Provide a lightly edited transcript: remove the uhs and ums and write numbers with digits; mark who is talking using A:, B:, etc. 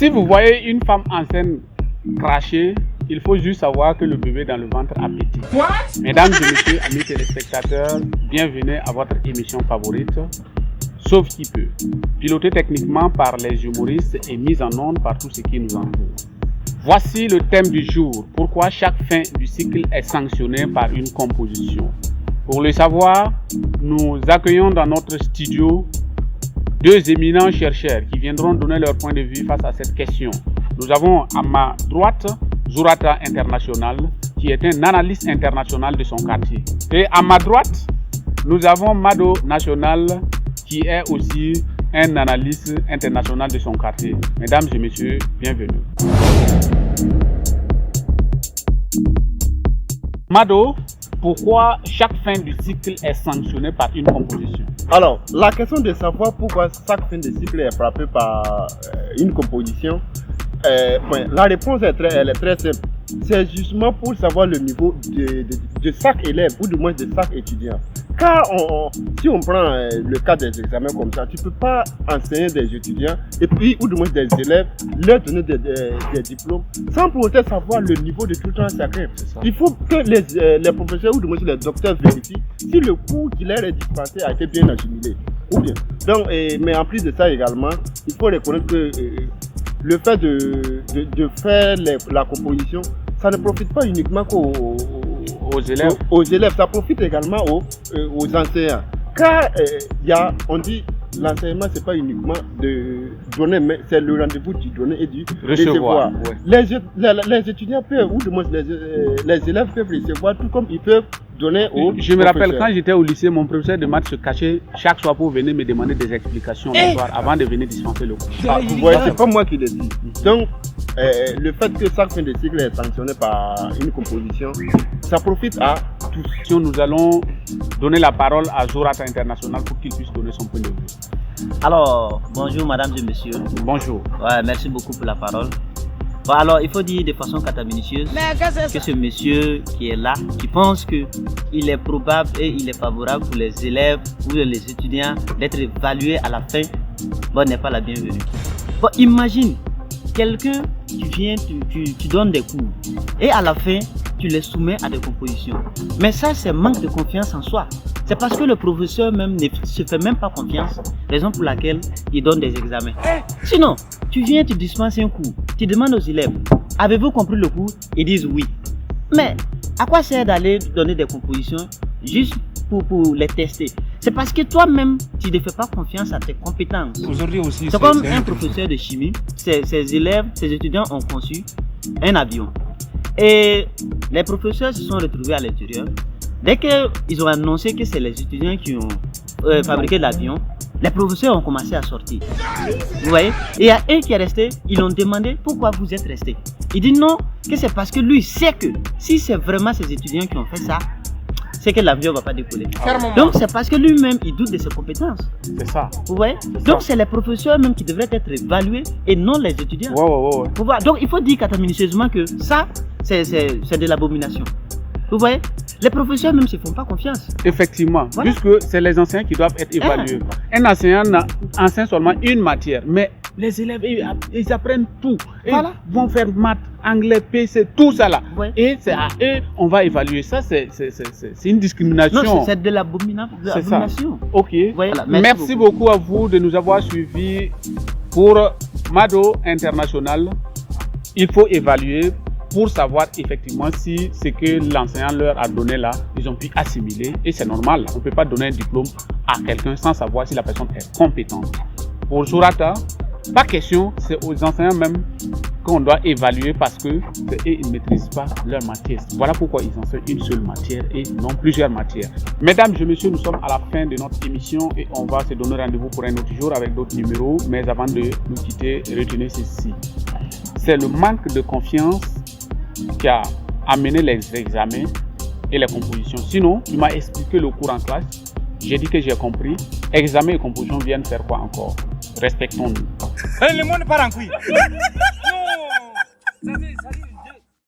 A: Si vous voyez une femme enceinte cracher, il faut juste savoir que le bébé dans le ventre a pété. Mesdames et messieurs, amis téléspectateurs, bienvenue à votre émission favorite, Sauf qui peut, pilotée techniquement par les humoristes et mise en onde par tout ce qui nous entoure. Voici le thème du jour, pourquoi chaque fin du cycle est sanctionnée par une composition. Pour le savoir, nous accueillons dans notre studio deux éminents chercheurs qui viendront donner leur point de vue face à cette question. Nous avons à ma droite Zurata International, qui est un analyste international de son quartier. Et à ma droite, nous avons Mado National, qui est aussi un analyste international de son quartier. Mesdames et messieurs, bienvenue. Mado, pourquoi chaque fin du cycle est sanctionnée par une composition?
B: Alors, la question de savoir pourquoi chaque fin de cycle est frappée par une composition, la réponse est très simple. C'est justement pour savoir le niveau de chaque élève ou du moins de chaque étudiant. Car si on prend le cas des examens comme ça, tu ne peux pas enseigner des étudiants et puis, ou du moins des élèves, leur donner des diplômes sans pour autant savoir le niveau de tout un chacun. Il faut que les professeurs ou du moins les docteurs vérifient si le cours qui leur est dispensé a été bien assimilé. Ou bien. Donc, mais en plus de ça également, il faut reconnaître que le fait de faire la composition, ça ne profite pas uniquement aux élèves, ça profite également aux enseignants. Car on dit l'enseignement, ce n'est pas uniquement de donner, mais c'est le rendez-vous du donner et du recevoir. Ouais. Les étudiants peuvent, ou du moins les élèves peuvent recevoir, tout comme ils peuvent donner aux
A: Je me rappelle quand j'étais au lycée, mon professeur de maths se cachait chaque soir pour venir me demander des explications le soir avant de venir dispenser le cours.
B: Vous voyez, c'est pas moi qui l'ai dit. Donc, le fait que chaque fin de cycle est sanctionné par une composition, ça profite à tous.
A: Nous allons donner la parole à Zurata International pour qu'il puisse donner son point de vue.
C: Alors, bonjour mesdames et messieurs.
A: Bonjour.
C: Ouais, merci beaucoup pour la parole. Bon, alors, il faut dire de façon cataminutieuse que ce monsieur qui est là, qui pense qu'il est probable et il est favorable pour les élèves ou les étudiants d'être évalués à la fin, bon, n'est pas la bienvenue. Bon, imagine, quelqu'un, tu viens, tu donnes des cours et à la fin, tu les soumets à des compositions. Mais ça, c'est manque de confiance en soi. C'est parce que le professeur même ne se fait même pas confiance, raison pour laquelle il donne des examens. Sinon, tu viens, tu dispenses un cours, tu demandes aux élèves, avez-vous compris le cours? Ils disent oui. Mais à quoi sert d'aller donner des compositions juste pour les tester? C'est parce que toi-même, tu ne fais pas confiance à tes compétences.
A: Aujourd'hui aussi,
C: c'est comme un professeur de chimie, ses élèves, ses étudiants ont conçu un avion. Et les professeurs se sont retrouvés à l'intérieur. Dès qu'ils ont annoncé que c'est les étudiants qui ont fabriqué l'avion, les professeurs ont commencé à sortir. Vous voyez? Et il y a un qui est resté, ils ont demandé pourquoi vous êtes resté. Il dit non, que c'est parce que lui sait que si c'est vraiment ces étudiants qui ont fait ça, c'est que l'avion ne va pas décoller. Donc c'est parce que lui-même, il doute de ses compétences.
A: C'est ça.
C: Vous voyez? Donc c'est les professeurs même qui devraient être évalués et non les étudiants.
A: Ouais.
C: Donc il faut dire cataminutieusement que ça, c'est de l'abomination. Vous voyez? Les professeurs même ne se font pas confiance.
A: Effectivement, voilà. Puisque c'est les enseignants qui doivent être évalués. Un enseignant enseigne seulement une matière, mais les élèves, ils apprennent tout. Voilà. Ils vont faire maths, anglais, PC, tout ça là. Ouais. Et c'est à eux, on va évaluer. Ça, c'est une discrimination.
C: Non, c'est de l'abomination.
A: Ok. Voilà, merci beaucoup à vous de nous avoir suivis pour Mado International. Il faut évaluer pour savoir effectivement si ce que l'enseignant leur a donné là, ils ont pu assimiler. Et c'est normal, on ne peut pas donner un diplôme à quelqu'un sans savoir si la personne est compétente. Pour Zurata, pas question, c'est aux enseignants même qu'on doit évaluer parce que ils ne maîtrisent pas leur matière. Voilà pourquoi ils enseignent une seule matière et non plusieurs matières. Mesdames et messieurs, nous sommes à la fin de notre émission et on va se donner rendez-vous pour un autre jour avec d'autres numéros. Mais avant de nous quitter, retenez ceci. C'est le manque de confiance qui a amené les examens et les compositions. Sinon, tu m'as expliqué le cours en classe, j'ai dit que j'ai compris. Examen et composition viennent faire quoi encore? Respectons-nous.
D: Le monde part en couille. Non, ça dit.